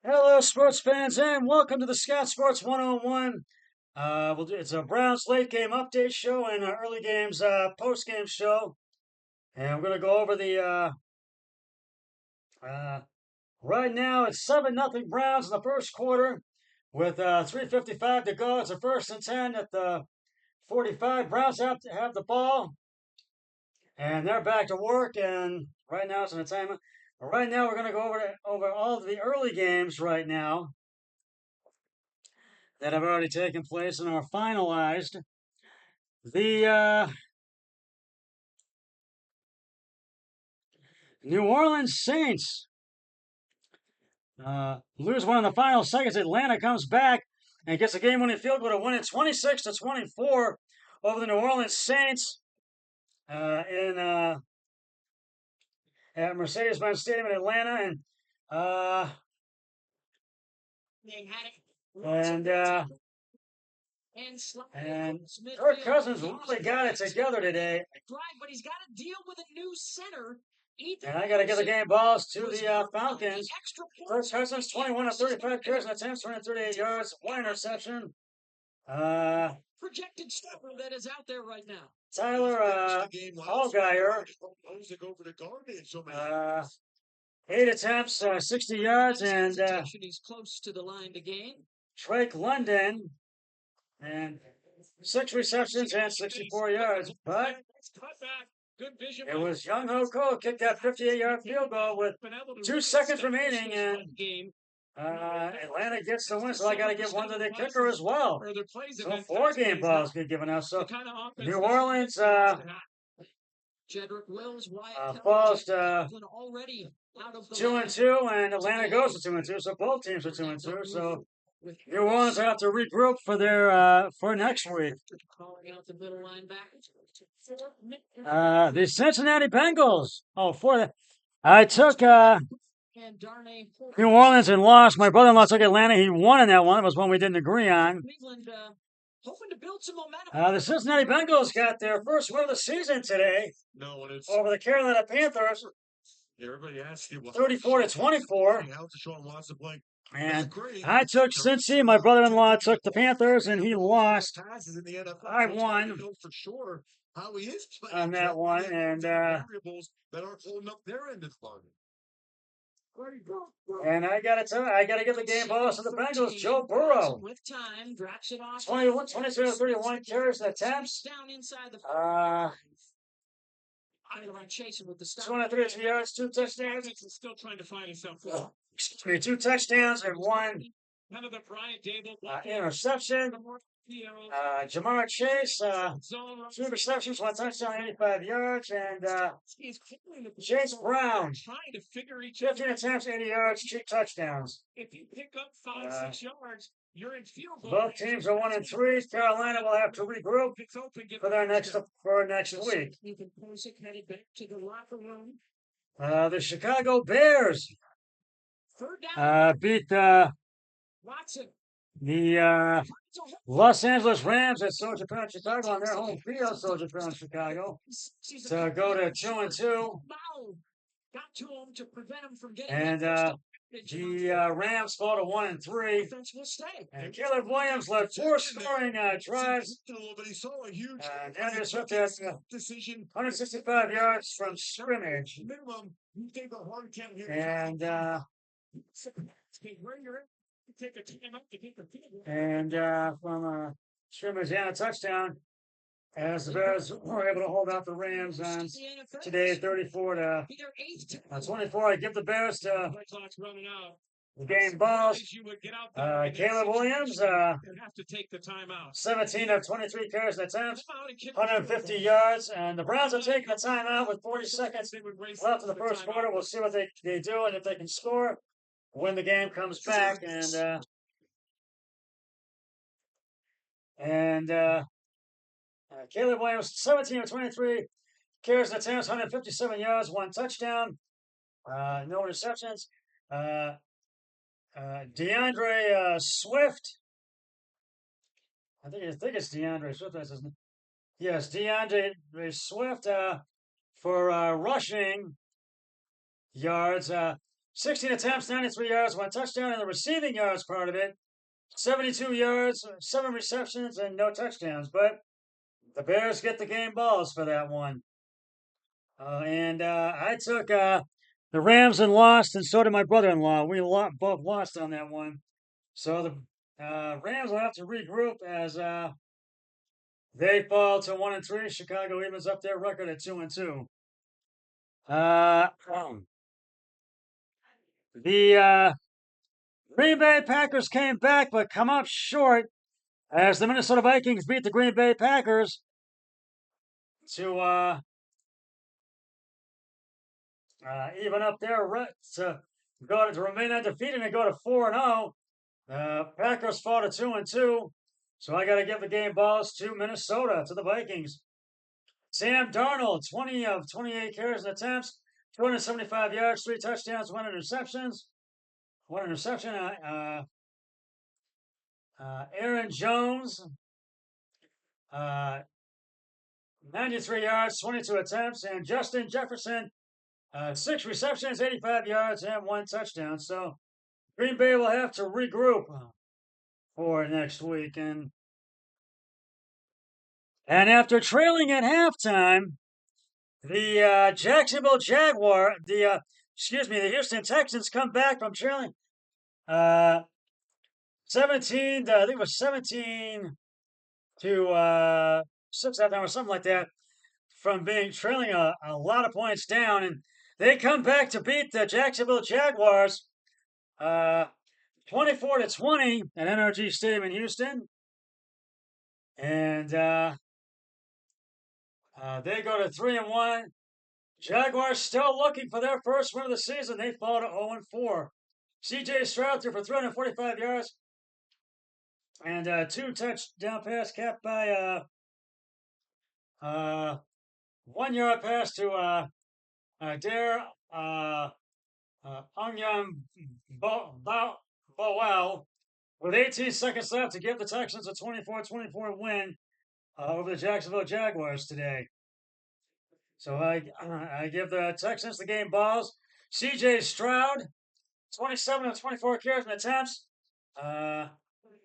Hello, sports fans, and welcome to the Scott Sports 101. It's a Browns late game update show and our early games post game show, and we're going to go over the. Right now, it's 7-0 Browns in the first quarter, with 3:55 to go. It's a 1st and 10 at the 45. Browns have to have the ball, and they're back to work. And right now, it's an assignment. Right now, we're going to go over all of the early games right now that have already taken place and are finalized. The New Orleans Saints lose one in the final seconds. Atlanta comes back and gets a game-winning field goal to win it 26-24 over the New Orleans Saints in at Mercedes-Benz Stadium in Atlanta, uh, and and Kirk Cousins really got it together today. But he's got to deal with a new center. And I got to give the game balls to the Falcons. Kirk Cousins, 21 of 35 carries and attempts, 238 yards, one interception. Projected stopper that is out there right now. Tyler Allgeier, 8 attempts, 60 yards, and he's close to the line to gain. Drake London, and 6 receptions and 64 yards. But it was Young Ho Ko kicked that 58-yard field goal with 2 seconds remaining, and Atlanta gets the win. So I got to give one to the kicker as well. So 4 game balls get given out. So New Orleans falls to 2-2, and Atlanta goes to 2-2. So both teams are 2-2. So New Orleans have to regroup for their for next week. The Cincinnati Bengals. I took New Orleans and lost. My brother-in-law took Atlanta. He won in that one. It was one we didn't agree on. The Cincinnati Bengals got their first win of the season today over the Carolina Panthers. Everybody asks you 34-24. And I took Cincy. My brother-in-law took the Panthers, and he lost. I won on that one, and I gotta give the game balls to the Bengals. Joe Burrow, 22-31 carries and attempts. 232 yards, 2 touchdowns. Still trying to find himself. 2 touchdowns and 1 interception. Jamar Chase, 2 receptions, 1 touchdown, 85 yards, and Chase Brown, 15 attempts, 80 yards, 2 touchdowns. If you pick up 5-6 yards, you're in field goal. Both teams are 1-3. Carolina will have to regroup for next week. The Chicago Bears beat the Los Angeles Rams at Soldier Field, Chicago, on their home field, Soldier Field, Chicago, to go to 2-2. And the Rams fall to 1-3. And Caleb Williams led 4 scoring drives. DeAndre Swift had 165 yards from scrimmage. And from scrimmage and a touchdown, as the Bears were able to hold out the Rams on today, 34-24. I give the Bears to the game balls. Caleb Williams, 17 of 23 carries and attempts, 150 yards, and the Browns are taking a timeout with 40 seconds left in the first quarter. We'll see what they do and if they can score when the game comes back. And Caleb Williams, 17 of 23 carries and attempts, 157 yards, 1 touchdown, no interceptions. DeAndre Swift, I think it's DeAndre Swift. That's his name. Yes, DeAndre Swift for rushing yards, 16 attempts, 93 yards, 1 touchdown, and the receiving yards part of it, 72 yards, 7 receptions, and no touchdowns. But the Bears get the game balls for that one. And I took the Rams and lost, and so did my brother-in-law. We both lost on that one. So the Rams will have to regroup as they fall to 1-3. Chicago evens up their record at 2-2. The Green Bay Packers came back, but come up short as the Minnesota Vikings beat the Green Bay Packers to even up their to go to remain undefeated and go to 4-0. The Packers fall to 2-2, so I got to give the game balls to Minnesota, to the Vikings. Sam Darnold, 20 of 28 carries and attempts, 275 yards, 3 touchdowns, 1 interceptions. 1 interception. Aaron Jones, 93 yards, 22 attempts, and Justin Jefferson, 6 receptions, 85 yards, and 1 touchdown. So Green Bay will have to regroup for next week. And after trailing at halftime, the Jacksonville Jaguar, the Houston Texans come back from trailing 17, I think it was 17 to 6 halftime or something like that, from being trailing a lot of points down, and they come back to beat the Jacksonville Jaguars 24-20 at NRG Stadium in Houston. And they go to 3-1. Jaguars still looking for their first win of the season. They fall to 0-4. C.J. Stroud threw for 345 yards and 2 touchdown pass capped by 1-yard pass to Dare Onyem Bowell with 18 seconds left to give the Texans a 24-24 win over the Jacksonville Jaguars today. So I give the Texans the game balls. C.J. Stroud, 27 of 24 carries and attempts.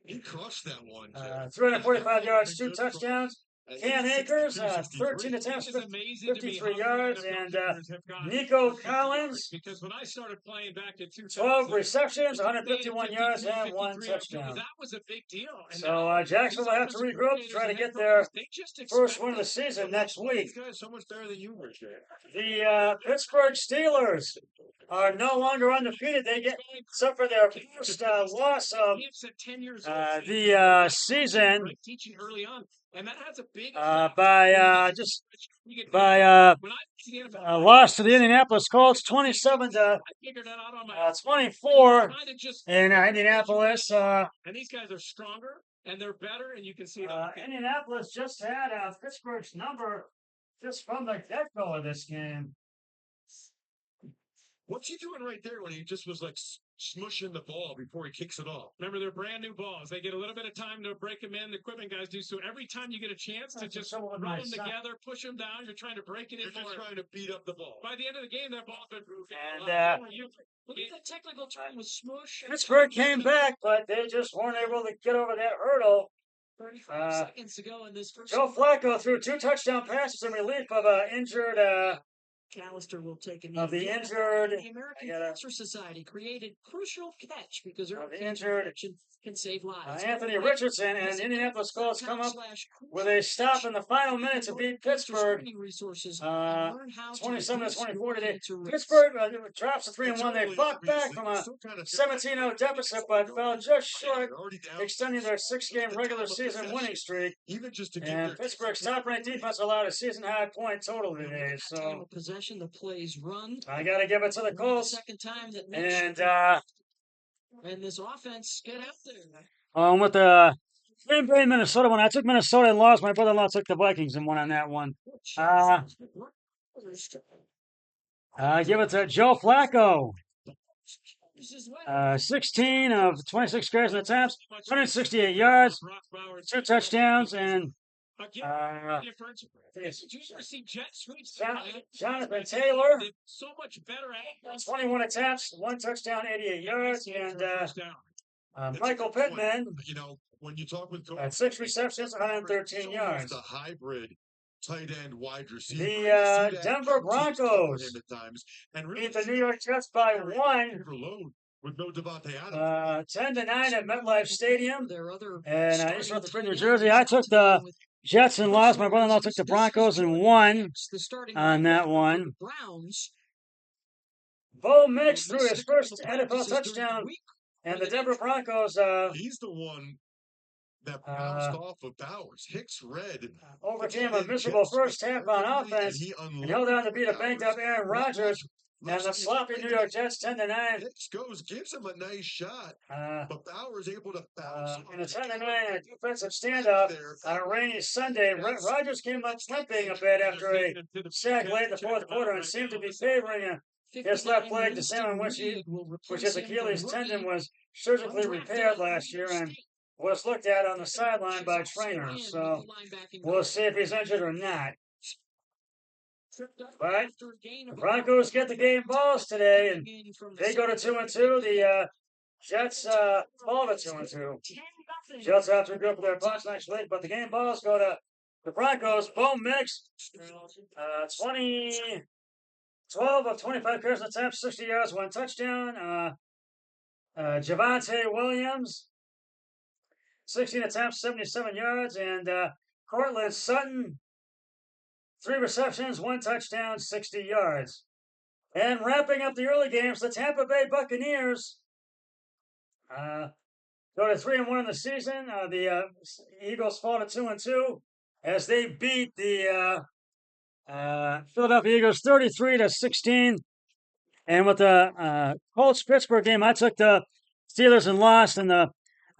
He crushed that one. 345 yards, 2 touchdowns. Cam Akers, 13 attempts, 53 yards, and Nico Collins, 12 receptions, 151 yards, and 1 touchdown. That was a big deal. So Jacksonville will have to regroup to try to get their first win of the season next week. The Pittsburgh Steelers are no longer undefeated. They suffer their first loss of the season by loss to the Indianapolis Colts, 27-24 in Indianapolis. And these guys are stronger and they're better, and you can see it. Indianapolis just had Pittsburgh's number just from the get-go of this game. What's he doing right there when he just was like smushing the ball before he kicks it off? Remember, they're brand new balls. They get a little bit of time to break them in. The equipment guys do. So every time you get a chance to just rub them together, push them down, you're trying to break it in. You're just trying to beat up the ball. Uh, By the end of the game, that ball's been moved. And look at the technical term was smush. Pittsburgh came back, but they just weren't able to get over that hurdle. 35 seconds to go in this first. Joe Flacco threw 2 touchdown passes in relief of injured. Callister will take a Of the injured. The American Cancer Society created crucial catch because early injured detection can save lives. Anthony Richardson and Indianapolis Colts come up with a stop in the final minute to beat Pittsburgh 27-24 today. Pittsburgh drops to 3-1. They fought back from a 17-0 deficit, but fell just short, extending their 6-game regular season winning streak. And Pittsburgh's top-ranked defense allowed a season-high point total today. So possession, the plays run. I got to give it to the Colts. Second time that and this offense get out there. With the Green Bay Minnesota one, I took Minnesota and lost. My brother-in-law took the Vikings and won on that one. Give it to Joe Flacco. 16 of 26 carries and attempts, 168 yards, 2 touchdowns, and Again, difference. It's Do you see jet sweeps? Jonathan Taylor, So much better at 21 attempts, 1 touchdown, 88 yards, and Michael Pittman, you know, when you talk with at 6 receptions, 113 yards. the hybrid tight end wide receiver. The Denver Broncos at times and beat the New York Jets by 1, with no Devontae Adams. 10-9 at MetLife Stadium. And I East Rutherford, New Jersey. I took the Jets and lost. My brother-in-law took the Broncos and won on that one. Bo Mix threw his first NFL touchdown, and the Denver Broncos. He's the one that bounced off of Bowers. Hicks read overcame a miserable first half on offense and held on to beat a banged-up Aaron Rodgers. And the sloppy New York Jets 10-9. Hicks gives him a nice shot, but Bowers able to bounce. In a 10-9 defensive standoff on a rainy Sunday, Rodgers came up limping a bit after a sack late in the fourth quarter and seemed to be favoring his left leg to Sam, which his Achilles tendon was surgically repaired last year and was looked at on the sideline by trainers. So we'll see if he's injured or not. But the Broncos get the game balls today, and they go to 2-2. The Jets fall to 2-2. Jets have to regroup their punch next week, but the game balls go to the Broncos. Bo Mix, 12 of 25 carries attempts, 60 yards, 1 touchdown. Javonte Williams, 16 attempts, 77 yards, and Cortland Sutton, 3 receptions, 1 touchdown, 60 yards. And wrapping up the early games, the Tampa Bay Buccaneers go to 3-1 in the season. The Eagles fall to 2-2 as they beat the Philadelphia Eagles 33-16. And with the Colts Pittsburgh game, I took the Steelers and lost, and the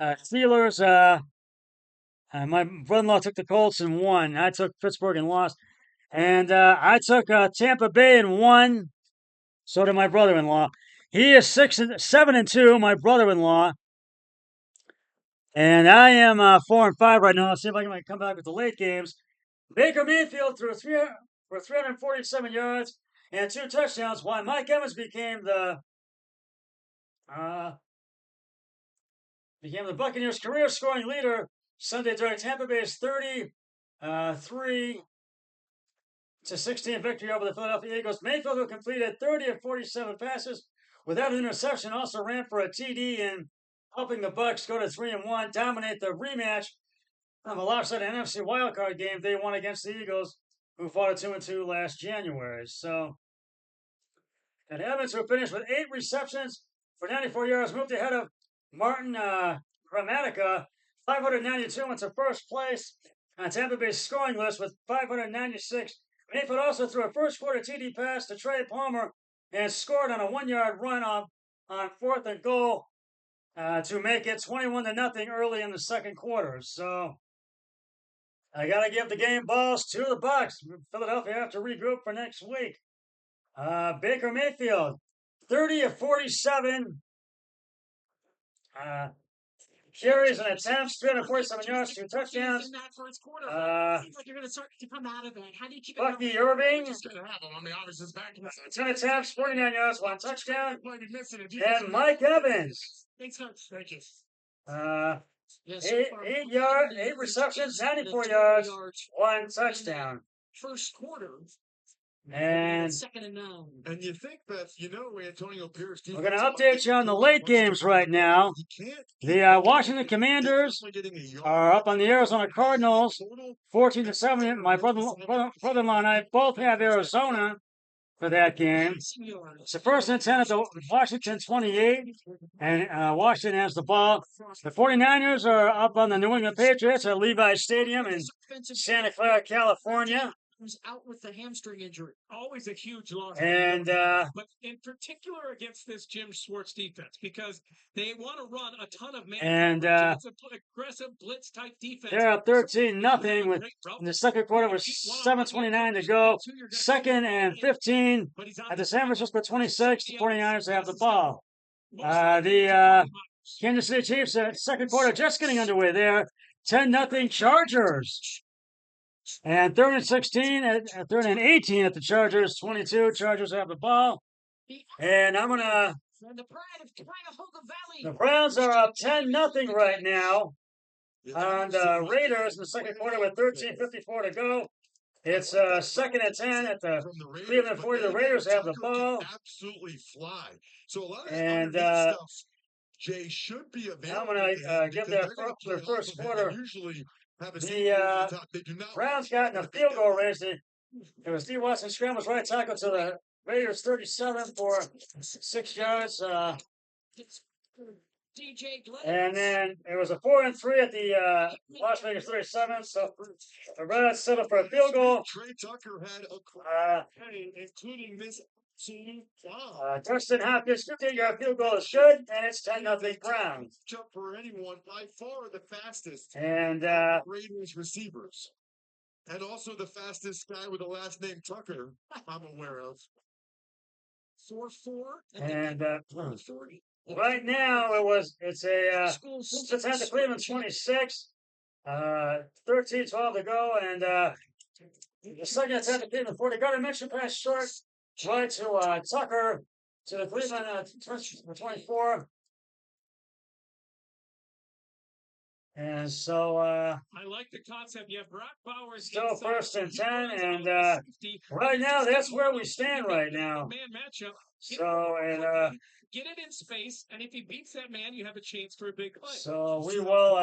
Steelers. My brother-in-law took the Colts and won. I took Pittsburgh and lost. And I took Tampa Bay and won. So did my brother-in-law. He is 7-2. My brother-in-law, and I am 4-5 right now. Let's see if I can come back with the late games. Baker Mayfield threw for 347 yards and 2 touchdowns. While Mike Evans became the Buccaneers' career scoring leader Sunday during Tampa Bay's 33-16 victory over the Philadelphia Eagles. Mayfield, who completed 30 of 47 passes without an interception, also ran for a TD in helping the Bucs go to 3-1, dominate the rematch of a lopsided NFC wildcard game they won against the Eagles, who fought at 2-2 last January. So, and Evans, who finished with 8 receptions for 94 yards, moved ahead of Martin Gramatica, 592, into first place on Tampa Bay's scoring list with 596. Mayfield also threw a first quarter TD pass to Trey Palmer and scored on a 1-yard run on 4th and goal to make it 21-0 early in the second quarter. So I got to give the game balls to the Bucs. Philadelphia have to regroup for next week. Baker Mayfield, 30 of 47. Carries and attempts, 347 yards, 2 touchdowns. Bucky Irving, 10 attempts, 49 yards, 1 touchdown. And Mike Evans, 8 receptions, 94 yards, 1 touchdown. First quarter. And second and 9. And you think that, Antonio Pierce. We're going to update you on the late games right now. The Washington Commanders are up on the Arizona Cardinals, 14-7. My brother-in-law and I both have Arizona for that game. It's the 1st and 10 at the Washington 28, and Washington has the ball. The 49ers are up on the New England Patriots at Levi Stadium in Santa Clara, California. Out with the hamstring injury. Always a huge loss. And but in particular against this Jim Schwartz defense, because they want to run a ton of man. And it's an aggressive blitz type defense. They're up 13-0 with in the second quarter with 7:29 to go. 2nd and 15 at the San Francisco 26. The 49ers have the ball. The Kansas City Chiefs second quarter just getting underway there. 10-0 Chargers. And 3rd and 16, at 3rd and 18 at the Chargers 22. Chargers have the ball. And I'm gonna. The Browns are up 10-0 right now on the Raiders in the second quarter with 13:54 to go. It's 2nd and 10 at the Cleveland 40. The Raiders have the ball. Absolutely fly. So a lot of And stuff, Jay, should be available. I'm gonna give their first quarter. Usually have a The Browns got in a field goal range. It was D. Watson scrambles right tackle to the Raiders 37 for 6 yards. And then it was a 4 and 3 at the Las Vegas 37. So the Browns settled for a field goal. Trey Tucker had a including this. Justin Hopkins' 15-yard field goal is good, and it's 10-0 Browns. Jump for anyone, by far the fastest. And Raiders receivers, and also the fastest guy with the last name Tucker I'm aware of. 4-4. And right now it's a 10 to Cleveland 26. 13-12 to go, and the second attempt to Cleveland 40. Got to mention pass short. Right to Tucker to the Cleveland 24. And so I like the concept. You have Brock Bowers still 1st and 10, and right now that's where we stand right now. Man matchup. So and get it in space, and if he beats that man, you have a chance for a big play. So we will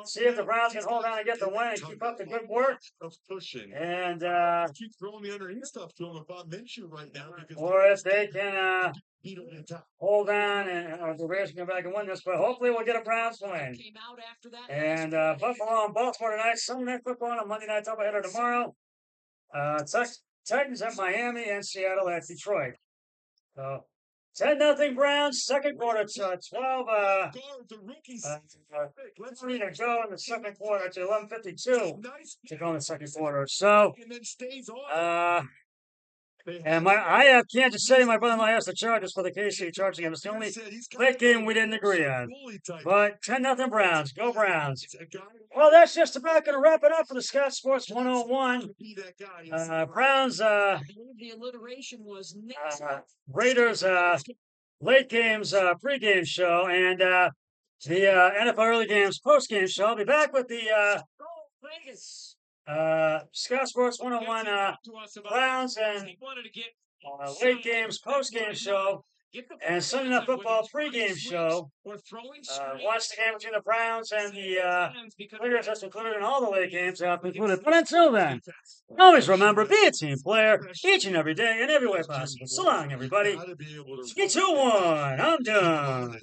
see if the Browns can hold on and get the win and keep up the good work. And keep throwing the underneath stuff to him about Minshew right now, or if they can hold on and the Raiders can come back and win this, but hopefully we'll get a Browns win. And Buffalo and Baltimore tonight, Sunday Night Football on Monday Night Doubleheader tomorrow. Titans at Miami and Seattle at Detroit. So 10-0 Browns, second quarter, 12. 3 to go in the second quarter. It's 11:52 to go in the second quarter. So, and I have Kansas City. My brother-in-law has the Chargers for the KC Chargers game. It's the only late game we didn't agree on. But 10-0 Browns. Go Browns. Well, that's just about going to wrap it up for the Scott Sports 101. Browns. The alliteration was Raiders. Late games pregame show and the NFL early games postgame show. I'll be back with the Scott Sports 101 Browns and late games postgame show and Sunday Night Football pregame show. Watch the game between the Browns and the Raiders that's included in all the late games I've included. But until then, always remember, be a team player each and every day in every way possible. So long, everybody. 3, 2, 1. I'm done.